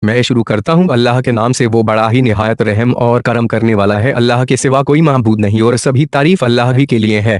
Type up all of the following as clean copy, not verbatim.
मैं शुरू करता हूँ अल्लाह के नाम से, वो बड़ा ही निहायत रहम और करम करने वाला है। अल्लाह के सिवा कोई माबूद नहीं और सभी तारीफ अल्लाह ही के लिए है।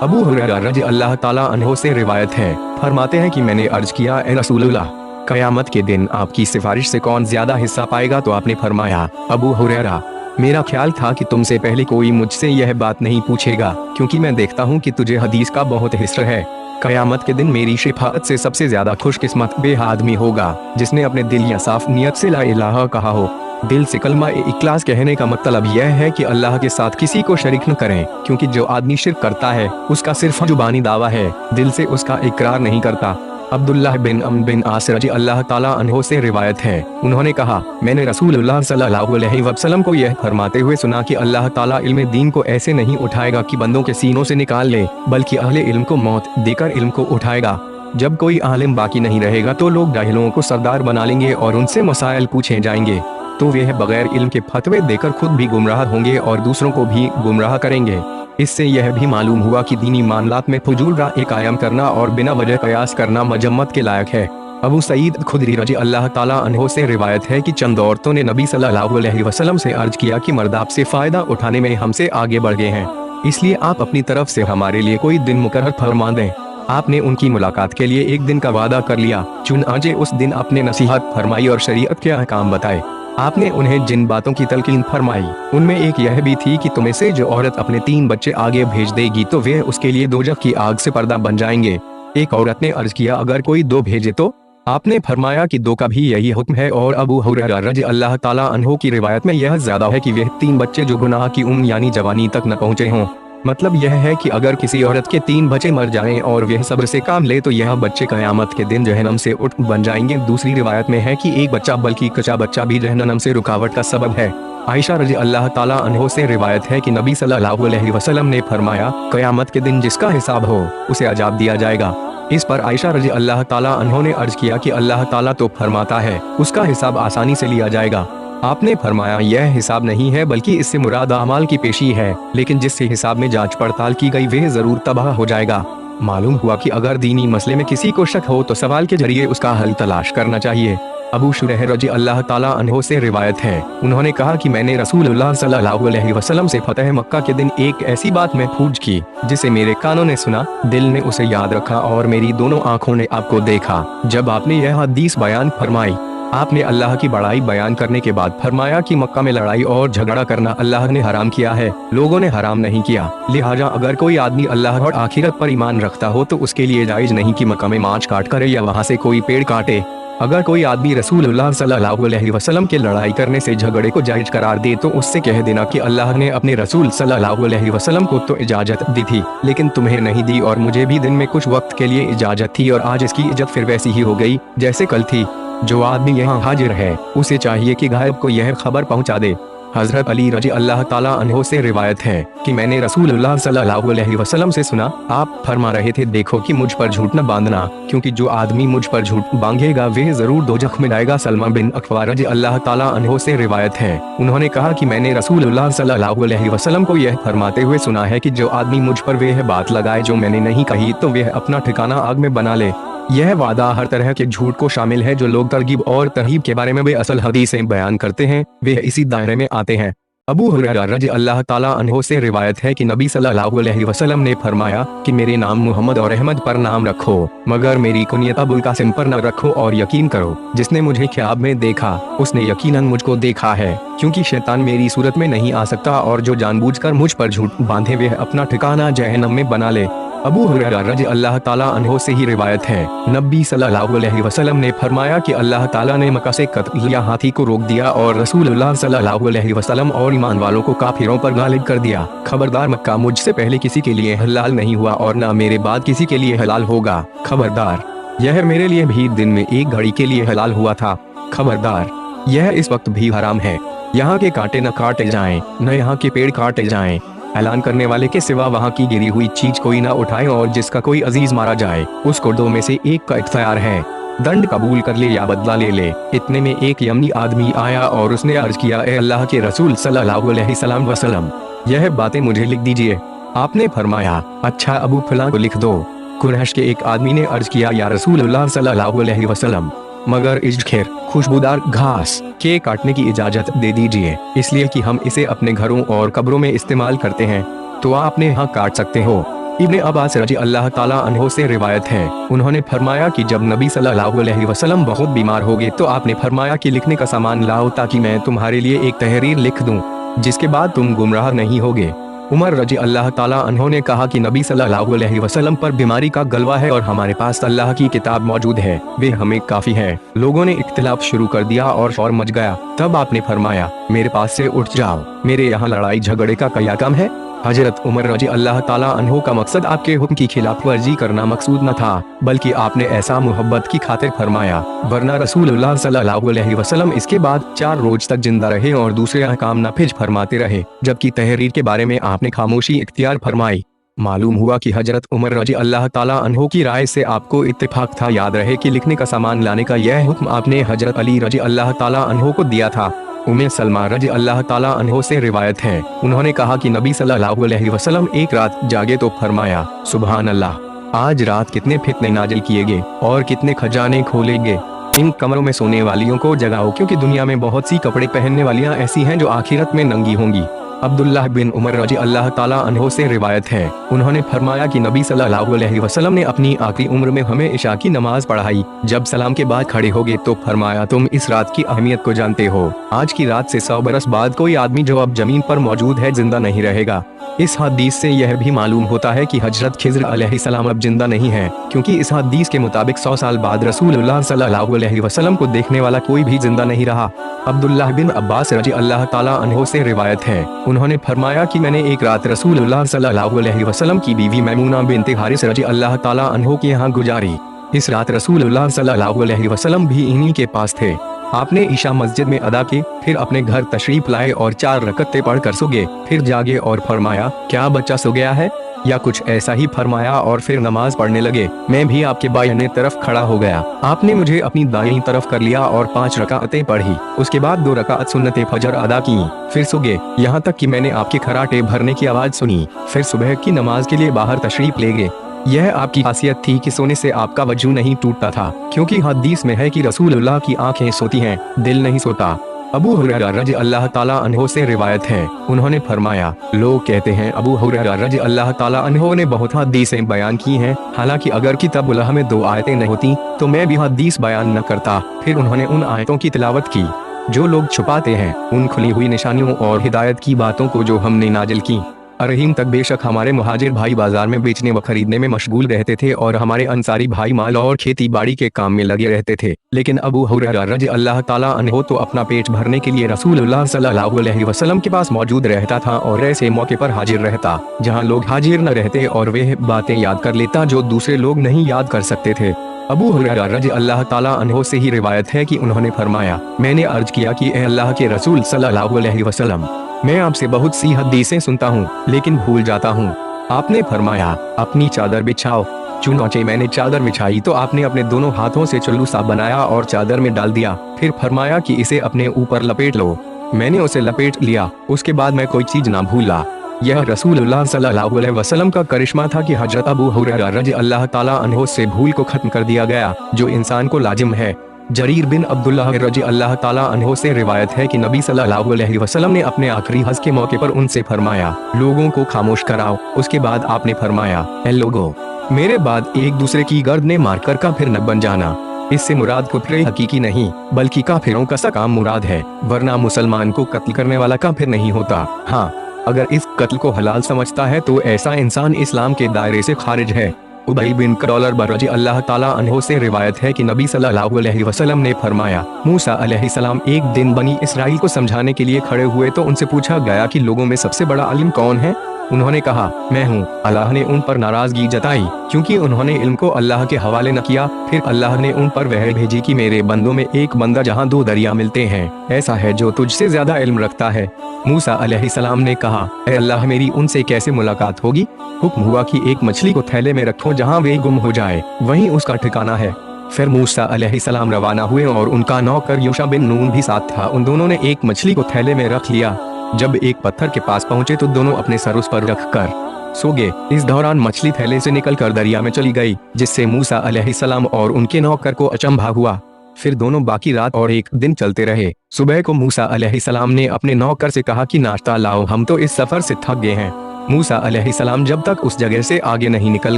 अबू हुरैरा रज़ी अल्लाह ताला अन्हो से रिवायत है, फरमाते हैं कि मैंने अर्ज किया, ए रसूलुल्लाह, कयामत के दिन आपकी सिफारिश से कौन ज्यादा हिस्सा पाएगा? तो आपने फरमाया, अबू हुरैरा, मेरा ख्याल था कि तुमसे पहले कोई मुझसे यह बात नहीं पूछेगा, क्योंकि मैं देखता हूँ कि तुझे हदीस का बहुत हिस्सा है। कयामत के दिन मेरी शिफाअत से सबसे ज्यादा खुशकिस्मत वह आदमी होगा जिसने अपने दिल या साफ नियत से ला इलाहा कहा हो। दिल से कलमा ए इखलास कहने का मतलब यह है कि अल्लाह के साथ किसी को शरीक न करें, क्योंकि जो आदमी शिर्क करता है उसका सिर्फ जुबानी दावा है, दिल से उसका इकरार नहीं करता। अब्दुल्लाह बिन अम्र बिन आस रज़ी अल्लाह ताला अन्हो से रिवायत है, उन्होंने कहा, मैंने रसूलुल्लाह सल्लल्लाहु अलैहि वसल्लम को यह फरमाते हुए सुना कि अल्लाह ताला इल्म दीन को ऐसे नहीं उठाएगा कि बंदों के सीनों से निकाल ले, बल्कि अहले इल्म को मौत देकर इल्म को उठाएगा। जब कोई आलिम बाकी नहीं रहेगा तो लोग जाहिलों को सरदार बना लेंगे और उनसे मसाइल पूछे जाएंगे, तो वे बगैर इल्म के फतवे देकर खुद भी गुमराह होंगे और दूसरों को भी गुमराह करेंगे। इससे यह भी मालूम हुआ कि दीनी मामलात में फजूल राय कायम करना और बिना वजह कयास करना मजम्मत के लायक है। अबू सईद खुदरी रज़ी अल्लाह ताला अन्हो से रिवायत है कि चंद औरतों ने नबी सल्लल्लाहु अलैहि वसल्लम से अर्ज किया कि मर्द आपसे फायदा उठाने में हमसे आगे बढ़ गए हैं, इसलिए आप अपनी तरफ से हमारे लिए कोई दिन मुकर्रर फरमा दें। आपने उनकी मुलाकात के लिए एक दिन का वादा कर लिया, चुनांचे उस दिन आपने नसीहत फरमाई और शरीयत के अहकाम बताए। आपने उन्हें जिन बातों की तलकीन फरमाई उनमें एक यह भी थी कि तुम्हें से जो औरत अपने 3 बच्चे आगे भेज देगी तो वे उसके लिए दोजख की आग से पर्दा बन जाएंगे। एक औरत ने अर्ज किया, अगर कोई 2 भेजे तो? आपने फरमाया कि 2 का भी यही हुक्म है। और अबू हुरैरा रज़ी अल्लाह ताला अन्हो की रिवायत में यह ज्यादा है कि वे 3 बच्चे जो गुनाह की उम्र यानी जवानी तक न पहुँचे हों। मतलब यह है कि अगर किसी औरत के 3 बच्चे मर जाएं और वह सब्र से काम ले तो यह बच्चे कयामत के दिन जहन्नम से उठ बन जाएंगे। दूसरी रिवायत में है कि एक बच्चा बल्कि कच्चा बच्चा भी जहन्नम से रुकावट का सबब है। आयशा रज़ी अल्लाह ताला अन्हो से रिवायत है कि नबी सल्लल्लाहु अलैहि वसल्लम ने फरमाया, कयामत के दिन जिसका हिसाब हो उसे अजाब दिया जाएगा। इस पर आयशा रज़ी अल्लाह ताला अन्हो ने अर्ज किया कि अल्लाह ताला तो फरमाता है उसका हिसाब आसानी से लिया जाएगा। आपने फरमाया, यह हिसाब नहीं है बल्कि इससे मुराद अमाल की पेशी है, लेकिन जिससे हिसाब में जांच पड़ताल की गई वह जरूर तबाह हो जाएगा। मालूम हुआ कि अगर दीनी मसले में किसी को शक हो तो सवाल के जरिए उसका हल तलाश करना चाहिए। अबू शुरैह रज़ी अल्लाह ताला अन्हो से रिवायत है, उन्होंने कहा कि मैंने रसूलुल्लाह सल्लल्लाहु अलैहि वसल्लम से फतह मक्का के दिन एक ऐसी बात महफूज की जिसे मेरे कानों ने सुना, दिल ने उसे याद रखा और मेरी दोनों आंखों ने आपको देखा। जब आपने यह हदीस बयान फरमाई, आपने अल्लाह की बड़ाई बयान करने के बाद फरमाया कि मक्का में लड़ाई और झगड़ा करना अल्लाह ने हराम किया है, लोगों ने हराम नहीं किया। लिहाजा अगर कोई आदमी अल्लाह और आखिरत पर ईमान रखता हो तो उसके लिए जायज नहीं कि मक्का में मांस काट करे या वहाँ से कोई पेड़ काटे। अगर कोई आदमी रसूलुल्लाह सल्लल्लाहु अलैहि वसल्लम के लड़ाई करने से झगड़े को जायज करार दे तो उससे कह देना कि अल्लाह ने अपने रसूल सल्लल्लाहु अलैहि वसल्लम को तो इजाजत दी थी, लेकिन तुम्हें नहीं दी, और मुझे भी दिन में कुछ वक्त के लिए इजाजत थी और आज इसकी इज्जत फिर वैसी ही हो गई जैसे कल थी। जो आदमी यहाँ हाजिर है उसे चाहिए कि गायब को यह खबर पहुँचा दे। हजरत अली रज़ी अल्लाह ताला अन्हो से रिवायत है कि मैंने रसूलुल्लाह सल्लल्लाहु अलैहि वसल्लम से सुना, आप फरमा रहे थे, देखो कि मुझ पर झूठ न बांधना, क्योंकि जो आदमी मुझ पर झूठ बांधेगा वह जरूर दोजख में जाएगा। सलमा बिन अक्वा रज़ी अल्लाह ताला अन्हो से रिवायत है, उन्होंने कहा कि मैंने रसूलुल्लाह सल्लल्लाहु अलैहि वसल्लम को यह फरमाते हुए सुना है कि जो आदमी मुझ पर वह बात लगाए जो मैंने नहीं कही तो वह अपना ठिकाना आग में बना ले। यह वादा हर तरह के झूठ को शामिल है। जो लोग तरगीब और तरहीब के बारे में बेअसल हदीसें बयान करते हैं वे इसी दायरे में आते हैं। अबू हुरैरा रज़ी अल्लाह ताला अन्हो से रिवायत है कि नबी सल्लल्लाहु अलैहि वसल्लम ने फरमाया कि मेरे नाम मोहम्मद और अहमद पर नाम रखो, मगर मेरी कुनियत अबुल कासिम पर न रखो, और यकीन करो जिसने मुझे ख्याब में देखा उसने यकीनन मुझको देखा है, क्योंकि शैतान मेरी सूरत में नहीं आ सकता, और जो जानबूझकर मुझ पर झूठ बांधे वह अपना ठिकाना जहन्नम में बना ले। अबू हुरैरा रज़ी अल्लाह ताला अन्हो से ही रिवायत है, नबी सल्लल्लाहु अलैहि वसल्लम ने फरमाया कि अल्लाह ताला ने मक्का से कत्ल या हाथी को रोक दिया और रसूलुल्लाह सल्लल्लाहु अलैहि वसल्लम और ईमान वालों को काफिरों पर गालिब कर दिया। खबरदार, मक्का मुझसे पहले किसी के लिए हलाल नहीं हुआ और न मेरे बाद किसी के लिए हलाल होगा। खबरदार, यह मेरे लिए भी दिन में एक घड़ी के लिए हलाल हुआ था। खबरदार, यह इस वक्त भी हराम है। यहाँ के कांटे न काटे जाएं, न यहाँ के पेड़ काटे जाएं। ऐलान करने वाले के सिवा वहाँ की गिरी हुई चीज कोई ना उठाए, और जिसका कोई अजीज मारा जाए उसको 2 में से एक का इख्तियार है, दंड कबूल कर ले या बदला ले ले। इतने में एक यमनी आदमी आया और उसने अर्ज किया, ए अल्लाह के रसूल सल्लल्लाहु अलैहि वसल्लम, यह बातें मुझे लिख दीजिए। आपने फरमाया, अच्छा, अबू फलां को लिख दो। कुरैश के एक आदमी ने अर्ज किया, या रसूलुल्लाह सल्लल्लाहु अलैहि वसल्लम, मगर इज्खिर खुशबूदार घास के काटने की इजाजत दे दीजिए, इसलिए कि हम इसे अपने घरों और कब्रों में इस्तेमाल करते हैं, तो आपने यहाँ काट सकते हो। इब्ने अब्बास रजी अल्लाह ताला अन्हो से रिवायत है, उन्होंने फरमाया कि जब नबी सल्लल्लाहु अलैहि वसल्लम बहुत बीमार हो गए तो आपने फरमाया कि लिखने का सामान लाओ ताकि मैं तुम्हारे लिए एक तहरीर लिख दूं, जिसके बाद तुम गुमराह नहीं होगे। उमर रजी अल्लाह ताला अन्हो ने कहा कि नबी सल्लल्लाहु अलैहि वसल्लम पर बीमारी का गलवा है और हमारे पास अल्लाह की किताब मौजूद है, वे हमें काफी है। लोगों ने इख्तिलाफ शुरू कर दिया और शोर मच गया। तब आपने फरमाया, मेरे पास से उठ जाओ, मेरे यहाँ लड़ाई झगड़े का क्या काम है। हजरत उमर रजी अल्लाह ताला अन्हो का मकसद आपके हुक्म की खिलाफ वर्जी करना मकसूद न था, बल्कि आपने ऐसा मोहब्बत की खातिर फरमाया, वरना रसूलुल्लाह सल्लल्लाहु अलैहि वसल्लम इसके बाद 4 रोज तक जिंदा रहे और दूसरे अहकाम नाफिज फरमाते रहे, जबकि तहरीर के बारे में आपने खामोशी इख्तियार फरमाई। मालूम हुआ कि हजरत उमर रजी अल्लाह ताला अन्हो की राय से आपको इत्तेफाक था। याद रहे कि लिखने का सामान लाने का यह हुक्म आपने हजरत अली रजी अल्लाह ताला अन्हो को दिया था। उम्मे सलमा रजी अल्लाह ताला अन्हो से रिवायत है, उन्होंने कहा कि नबी सल्लल्लाहु अलैहि वसल्लम एक रात जागे तो फरमाया, सुभान अल्लाह, आज रात कितने फितने नाजिल किए गए और कितने खजाने खोले गए। इन कमरों में सोने वालियों को जगाओ, क्योंकि दुनिया में बहुत सी कपड़े पहनने वालियां ऐसी हैं जो आखिरत में नंगी होंगी। अब्दुल्लाह बिन उमर रजी अल्लाह ताला अन्हो से रिवायत है, उन्होंने फरमाया कि नबी सल्लल्लाहु अलैहि वसल्लम ने अपनी आखिरी उम्र में हमें इशा की नमाज पढ़ाई। जब सलाम के बाद खड़े हो गए तो फरमाया, तुम इस रात की अहमियत को जानते हो। आज की रात से 100 बरस बाद कोई आदमी जो अब जमीन पर मौजूद है जिंदा नहीं रहेगा। इस हदीस से यह भी मालूम होता है कि हजरत खिज़र अलैहिस्सलाम अब जिंदा नहीं है, क्योंकि इस हदीस के मुताबिक 100 साल बाद रसूलुल्लाह सल्लल्लाहु अलैहि वसल्लम को देखने वाला कोई भी जिंदा नहीं रहा। अब्दुल्लाह बिन अब्बास रजी अल्लाह ताला अन्हो से रिवायत है, उन्होंने फरमाया कि मैंने एक रात रसूलुल्लाह सल्लल्लाहु अलैहि वसल्लम की बीवी मैमूना बिन्ते हारिस रजी अल्लाह ताला अन्हो के यहाँ गुजारी। इस रात रसूलुल्लाह सल्लल्लाहु अलैहि वसल्लम भी इन्हीं के पास थे। आपने ईशा मस्जिद में अदा की, फिर अपने घर तशरीफ लाए और 4 रकअतें पढ़ कर सो गए। फिर जागे और फरमाया, क्या बच्चा सो गया है, या कुछ ऐसा ही फरमाया और फिर नमाज पढ़ने लगे। मैं भी आपके बाएं तरफ खड़ा हो गया। आपने मुझे अपनी दाईं तरफ कर लिया और 5 रकातें पढ़ी। उसके बाद 2 रकात सुन्नते फजर अदा की, फिर सो गए, यहाँ तक कि मैंने आपके खराटे भरने की आवाज सुनी। फिर सुबह की नमाज के लिए बाहर तशरीफ ले गए। यह आपकी खासियत थी कि सोने से आपका वजू नहीं टूटता था, क्योंकि हदीस में है कि रसूलुल्लाह की आंखें सोती हैं, दिल नहीं सोता। अबू हुरैरा रज़ी अल्लाह ताला अन्हो से रिवायत है, उन्होंने फरमाया, लोग कहते हैं अबू हुरैरा रज़ी अल्लाह ताला अन्हो ने बहुत हदीसें बयान की हैं, हालांकि अगर किताबुल्लाह में 2 आयतें न होती तो मैं भी हदीस बयान न करता। फिर उन्होंने उन आयतों की तिलावत की जो लोग छुपाते हैं, उन खुली हुई निशानियों और हिदायत की बातों को जो हमने नाजिल की। अरहीम तक बेशक हमारे मुहाजिर भाई बाजार में बेचने व खरीदने में मशगूल रहते थे और हमारे अंसारी भाई माल और खेती बाड़ी के काम में लगे रहते थे, लेकिन अबू हुरैरा रज़ी अल्लाह ताला अन्हो तो अपना पेट भरने के लिए रसूलुल्लाह सल्लल्लाहु अलैहि वसल्लम के पास मौजूद रहता था और ऐसे मौके पर हाजिर रहता जहाँ लोग हाजिर न रहते और वह बातें याद कर लेता जो दूसरे लोग नहीं याद कर सकते थे। अबू हुरैरा रज़ी अल्लाह ताला अन्हो से ही रिवायत है कि उन्होंने फरमाया, मैंने अर्ज किया कि ए अल्लाह के रसूल सल्लल्लाहु अलैहि वसल्लम, मैं आपसे बहुत सी हदीसें सुनता हूँ लेकिन भूल जाता हूँ। आपने फरमाया, अपनी चादर बिछाओ। चुनाचे मैंने चादर बिछाई तो आपने अपने दोनों हाथों से चुल्लू सा बनाया और चादर में डाल दिया। फिर फरमाया कि इसे अपने ऊपर लपेट लो। मैंने उसे लपेट लिया, उसके बाद मैं कोई चीज ना भूला। यह रसूलुल्लाह सल्लल्लाहु अलैहि वसल्लम का करिश्मा था कि हजरत अबू हुरैरा रज़ी अल्लाह ताला अन्हो से भूल को खत्म कर दिया गया, जो इंसान को लाजिम है। जरीर बिन अब्दुल्लाह रज़ी अल्लाह ताला अन्हो से रिवायत है कि नबी सल्लल्लाहु अलैहि वसल्लम ने अपने आखिरी हज के मौके पर उनसे फरमाया, लोगों को खामोश कराओ। उसके बाद आपने फरमाया, ए लोगों, मेरे बाद एक दूसरे की गर्दनें मारकर काफिर न बन जाना। इससे मुराद कुफ्र हकीकी नहीं बल्कि काफिरों का सकाम मुराद है, वरना मुसलमान को कत्ल करने वाला काफिर नहीं होता। हाँ, अगर इस कत्ल को हलाल समझता है तो ऐसा इंसान इस्लाम के दायरे से खारिज है। उबई बिन कदौलर रज़ी अल्लाह ताला अन्हो से रिवायत है कि नबी सल्लल्लाहु अलैहि वसल्लम ने फरमाया, मूसा अलैहिस्सलाम एक दिन बनी इसराइल को समझाने के लिए खड़े हुए तो उनसे पूछा गया कि लोगों में सबसे बड़ा आलिम कौन है। उन्होंने कहा, मैं हूँ। अल्लाह ने उन पर नाराजगी जताई क्योंकि उन्होंने इल्म को अल्लाह के हवाले न किया। फिर अल्लाह ने उन पर वह भेजी कि मेरे बंदों में एक बंदा जहाँ 2 दरिया मिलते हैं ऐसा है जो तुझसे ज्यादा इल्म रखता है। मूसा अलैहिस्सलाम ने कहा, ए अल्लाह, मेरी उनसे कैसे मुलाकात होगी। हुक्म हुआ कि एक मछली को थैले में रखो, जहाँ वे गुम हो जाए वहीं उसका ठिकाना है। फिर मूसा अलैहिस्सलाम रवाना हुए और उनका नौकर यूशा बिन नून भी साथ था। उन दोनों ने एक मछली को थैले में रख लिया। जब एक पत्थर के पास पहुंचे तो दोनों अपने सर उस पर रखकर सो गए। इस दौरान मछली थैले से निकलकर दरिया में चली गई, जिससे मूसा अलैहिस्सलाम और उनके नौकर को अचंभा हुआ। फिर दोनों बाकी रात और एक दिन चलते रहे। सुबह को मूसा अलैहिस्सलाम ने अपने नौकर से कहा कि नाश्ता लाओ, हम तो इस सफर से थक गए हैं। मूसा अलैहिस्सलाम जब तक उस जगह से आगे नहीं निकल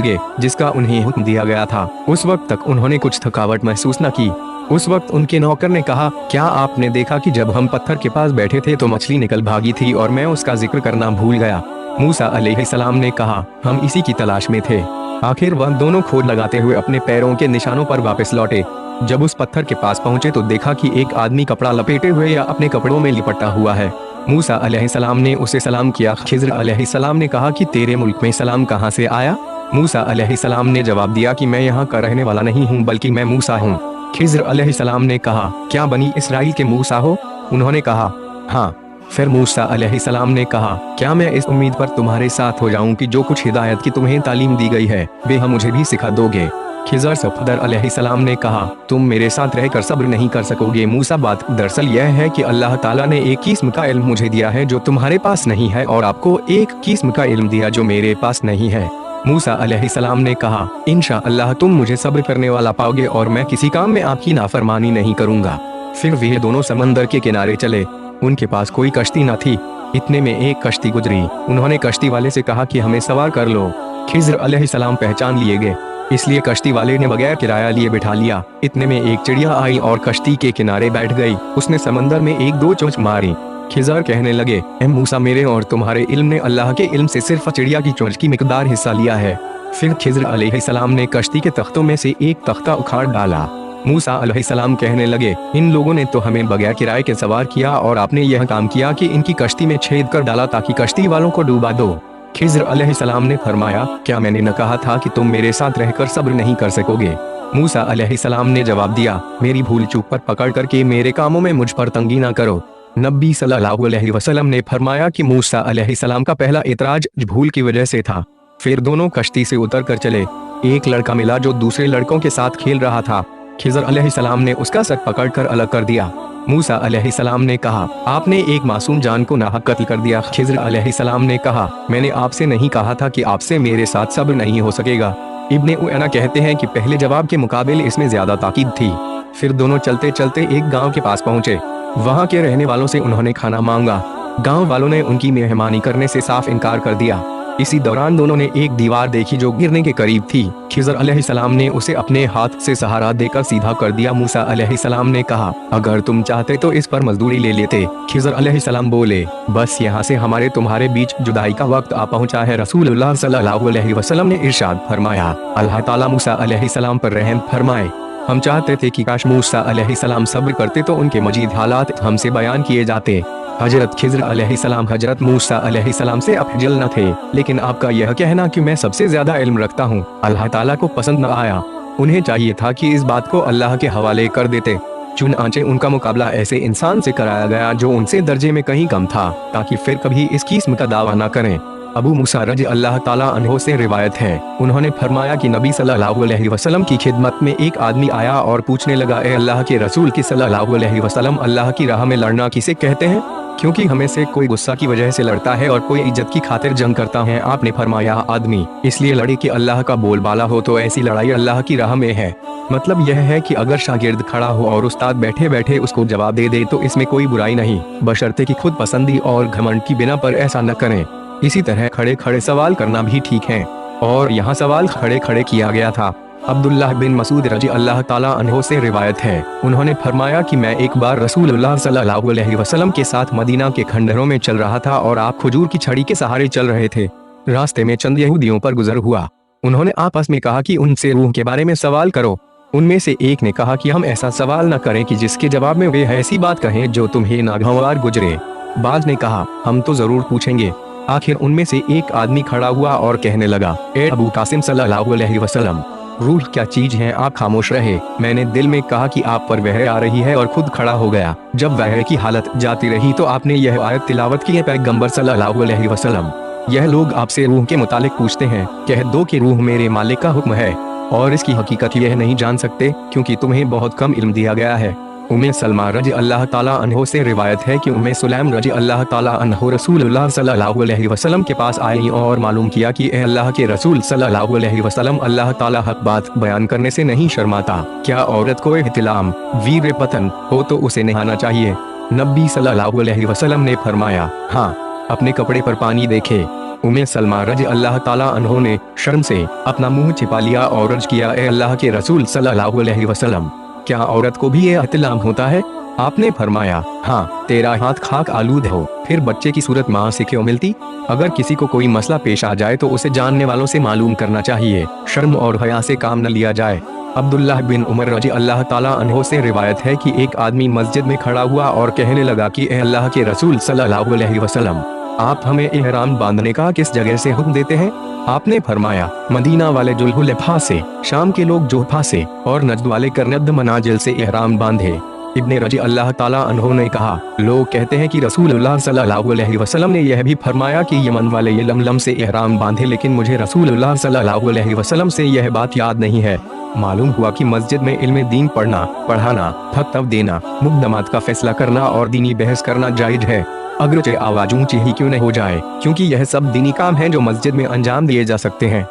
गए जिसका उन्हें हुक्म दिया गया था, उस वक्त तक उन्होंने कुछ थकावट महसूस न की। उस वक्त उनके नौकर ने कहा, क्या आपने देखा कि जब हम पत्थर के पास बैठे थे तो मछली निकल भागी थी और मैं उसका जिक्र करना भूल गया। मूसा अलैहिस्सलाम ने कहा, हम इसी की तलाश में थे। आखिर वह दोनों खोज लगाते हुए अपने पैरों के निशानों पर वापस लौटे। जब उस पत्थर के पास पहुंचे तो देखा कि एक आदमी कपड़ा लपेटे हुए या अपने कपड़ों में लिपटा हुआ है। मूसा अलैहिस्सलाम ने उसे सलाम किया। खिज़र अलैहिस्सलाम ने कहा कि तेरे मुल्क में सलाम कहाँ से आया? मूसा अलैहिस्सलाम ने जवाब दिया कि मैं यहाँ का रहने वाला नहीं हूँ, बल्कि मैं मूसा हूँ। खिज़र अलैहिस्सलाम ने कहा, क्या बनी इसराइल के मूसा हो? उन्होंने कहा, हाँ। फिर मूसा अलैहिस्सलाम ने कहा, क्या मैं इस उम्मीद पर तुम्हारे साथ हो जाऊं कि जो कुछ हिदायत की तुम्हें तालीम दी गई है वे हम मुझे भी सिखा दोगे? खिज़र सफदर अलैहिस्सलाम ने कहा, तुम मेरे साथ रहकर सब्र नहीं कर सकोगे। मूसा, बात दरअसल यह है कि अल्लाह ताला ने एक किस्म का इल्म मुझे दिया है जो तुम्हारे पास नहीं है, और आपको एक किस्म का इल्म दिया जो मेरे पास नहीं है। मूसा अलैहिस्सलाम ने कहा, इंशाअल्लाह तुम मुझे सब्र करने वाला पाओगे और मैं किसी काम में आपकी नाफरमानी नहीं करूँगा। फिर वे दोनों समंदर के किनारे चले। उनके पास कोई कश्ती न थी। इतने में एक कश्ती गुजरी। उन्होंने कश्ती वाले से कहा कि हमें सवार कर लो। खिज़र अलैहिस्सलाम पहचान लिए गए, इसलिए कश्ती वाले ने बगैर किराया लिए बिठा लिया। इतने में एक चिड़िया आई और कश्ती के किनारे बैठ गई। उसने समंदर में एक दो चोंच मारी। खिज़र कहने लगे, ए मूसा, मेरे और तुम्हारे इल्म ने अल्लाह के इल्म से सिर्फ चिड़िया की चोंच की मिकदार हिस्सा लिया है। फिर खिज़र अलैहिस्सलाम ने कश्ती के तख्तों में से एक तख्ता उखाड़ डाला। मूसा अलैहिस्सलाम कहने लगे, इन लोगों ने तो हमें बगैर किराए के सवार किया और आपने यह काम किया कि इनकी कश्ती में छेद कर डाला ताकि कश्ती वालों को डूबा दो। खिज़र अलैहिस्सलाम ने फरमाया, क्या मैंने न कहा था कि तुम मेरे साथ रहकर सब्र नहीं कर सकोगे? मूसा अलैहिस्सलाम ने जवाब दिया, मेरी भूल चूक पर पकड़ करके मेरे कामों में मुझ पर तंगी ना करो। नबी सल्लल्लाहु अलैहि वसल्लम ने फरमाया कि मूसा अलैहिस्सलाम का पहला एतराज भूल की वजह से था। फिर दोनों कश्ती से उतर कर चले। एक लड़का मिला जो दूसरे लड़कों के साथ खेल रहा था। खिज़र अलैहिस्सलाम ने उसका सर पकड़कर अलग कर दिया। मूसा अलैहिस्सलाम ने कहा, आपने एक मासूम जान को नाहक कत्ल कर दिया। खिज़र अलैहिस्सलाम ने कहा, मैंने आपसे नहीं कहा था कि आपसे मेरे साथ सब्र नहीं हो सकेगा। इब्ने उयैना कहते हैं कि पहले जवाब के मुकाबले इसमें ज्यादा ताकीद थी। फिर दोनों चलते चलते एक गांव के पास पहुंचे। वहां के रहने वालों से उन्होंने खाना मांगा। गांव वालों ने उनकी मेहमानी करने से साफ इनकार कर दिया। इसी दौरान दोनों ने एक दीवार देखी जो गिरने के करीब थी। खिज़र अलैहिस्सलाम ने उसे अपने हाथ से सहारा देकर सीधा कर दिया। मूसा अलैहिस्सलाम ने कहा, अगर तुम चाहते तो इस पर मजदूरी ले लेते। खिज़र अलैहिस्सलाम बोले, बस यहाँ से हमारे तुम्हारे बीच जुदाई का वक्त आ पहुँचा है। रसूलुल्लाह सल्लल्लाहु अलैहि वसल्लम ने इरशाद फरमाया, अल्लाह ताला मूसा अलैहिस्सलाम पर रहम फरमाए। हम चाहते थे कि काश मूसा अलैहिस्सलाम सब्र करते तो उनके मजीद हालात हमसे बयान किए जाते। हजरत खिज़र अलैहिस्सलाम हजरत मूसा अलैहिस्सलाम से अफजल न थे, लेकिन आपका यह कहना कि मैं सबसे ज्यादा इल्म रखता हूँ अल्लाह ताला को पसंद न आया। उन्हें चाहिए था कि इस बात को अल्लाह के हवाले कर देते। चुनांचे उनका मुकाबला ऐसे इंसान से कराया गया जो उनसे दर्जे में कहीं कम था, ताकि फिर कभी इस किस्म का दावा न करें। अबू मूसा रज़ी अल्लाह ताला अन्हो से रिवायत है, उन्होंने फरमाया कि नबी सल्लल्लाहु अलैहि वसल्लम की खिदमत में एक आदमी आया और पूछने लगा, ए अल्लाह के रसूल की सल्लल्लाहु अलैहि वसल्लम, अल्लाह की राह में लड़ना किसे कहते हैं? क्योंकि हमें से कोई गुस्सा की वजह से लड़ता है और कोई इज्जत की खातिर जंग करता है। आपने फरमाया, आदमी इसलिए लड़े कि अल्लाह का बोलबाला हो, तो ऐसी लड़ाई अल्लाह की राह में है। मतलब यह है कि अगर शागिर्द खड़ा हो और उस्ताद बैठे बैठे उसको जवाब दे दे तो इसमें कोई बुराई नहीं, बशर्ते कि खुद पसंदी और घमंड की बिना पर ऐसा न करें। इसी तरह खड़े खड़े सवाल करना भी ठीक है, और यहाँ सवाल खड़े खड़े किया गया था। अब्दुल्लाह बिन मसूद रज़ी अल्लाह ताला अन्हो से रिवायत है, उन्होंने फरमाया कि मैं एक बार रसूलुल्लाह सल्लल्लाहु अलैहि वसल्लम के साथ मदीना के खंडहरों में चल रहा था और आप खजूर की छड़ी के सहारे चल रहे थे। रास्ते में चंद यहूदियों पर गुजर हुआ। उन्होंने आपस में कहा कि उनसे रूह के बारे में सवाल करो। उनमें से एक ने कहा कि हम ऐसा सवाल न करें कि जिसके जवाब में वे ऐसी बात कहें जो तुम्हें नागवार गुजरे। बाज ने कहा, हम तो जरूर पूछेंगे। आखिर उनमें से एक आदमी खड़ा हुआ और कहने लगा, ए अबू कासिम सल्लल्लाहु अलैहि वसल्लम, रूह क्या चीज है? आप खामोश रहे। मैंने दिल में कहा कि आप पर वह आ रही है और खुद खड़ा हो गया। जब वह की हालत जाती रही तो आपने यह आयत तिलावत की है, पैगंबर सल्लल्लाहु अलैहि वसल्लम, यह लोग आपसे रूह के मुतालिक पूछते हैं, कह दो कि रूह मेरे मालिक का हुक्म है और इसकी हकीकत यह नहीं जान सकते क्योंकि तुम्हें बहुत कम इल्म दिया गया है। उम्मे सलमा रजी अल्लाह ताला अन्हो से रिवायत है कि उम्मे सुलैम रजी अल्लाह ताला अन्हो रसूलुल्लाह सल्लल्लाहु अलैहि वसल्लम के पास आई और मालूम किया कि ए अल्लाह के रसूल सल्लल्लाहु अलैहि वसल्लम, अल्लाह ताला हक बात बयान करने से नहीं शर्माता। क्या औरत को इहतिलाम वीर पतन हो तो उसे नहाना चाहिए? नबी सल्लल्लाहु अलैहि वसल्लम ने फरमाया, हाँ, अपने कपड़े पर पानी देखे। उम्मे सलमा रजी अल्लाह ताला अन्हो ने शर्म से अपना मुंह छिपा लिया और अर्ज किया, ए अल्लाह के रसूल सल्लल्लाहु अलैहि वसल्लम, क्या औरत को भी ये इहतिलाम होता है? आपने फरमाया, हाँ, तेरा हाथ खाक आलूद हो। फिर बच्चे की सूरत माँ से क्यों मिलती? अगर किसी को कोई मसला पेश आ जाए तो उसे जानने वालों से मालूम करना चाहिए, शर्म और हया से काम न लिया जाए। अब्दुल्लाह बिन उमर रजी अल्लाह ताला अन्हो से रिवायत है कि एक आदमी मस्जिद में खड़ा हुआ और कहने लगा कि ए अल्लाह के रसूल सल्लल्लाहु अलैहि वसल्लम, आप हमें इहराम बांधने का किस जगह से हुक्म देते हैं? आपने फरमाया, मदीना वाले जुल्हुलैफा से, शाम के लोग जोहफा से और नजद वाले करनद मनाजिल से इहराम बांधे। इब्ने रजी अल्लाह ताला अन्हो ने कहा, लोग कहते हैं कि रसूलुल्लाह सल्लल्लाहु अलैहि वसल्लम ने यह भी फरमाया कि यमन वाले ये लमलम से इहराम बांधे, लेकिन मुझे रसूलुल्लाह सल्लल्लाहु अलैहि वसल्लम से यह बात याद नहीं है। मालूम हुआ कि मस्जिद में इल्म दीन पढ़ना, पढ़ाना, फतवा देना, मुक़दमात का फैसला करना और दीनी बहस करना जायज है, अगरचे आवाज ऊंची ही क्यों न हो जाए, क्योंकि यह सब दीनी काम हैं जो मस्जिद में अंजाम दिए जा सकते हैं।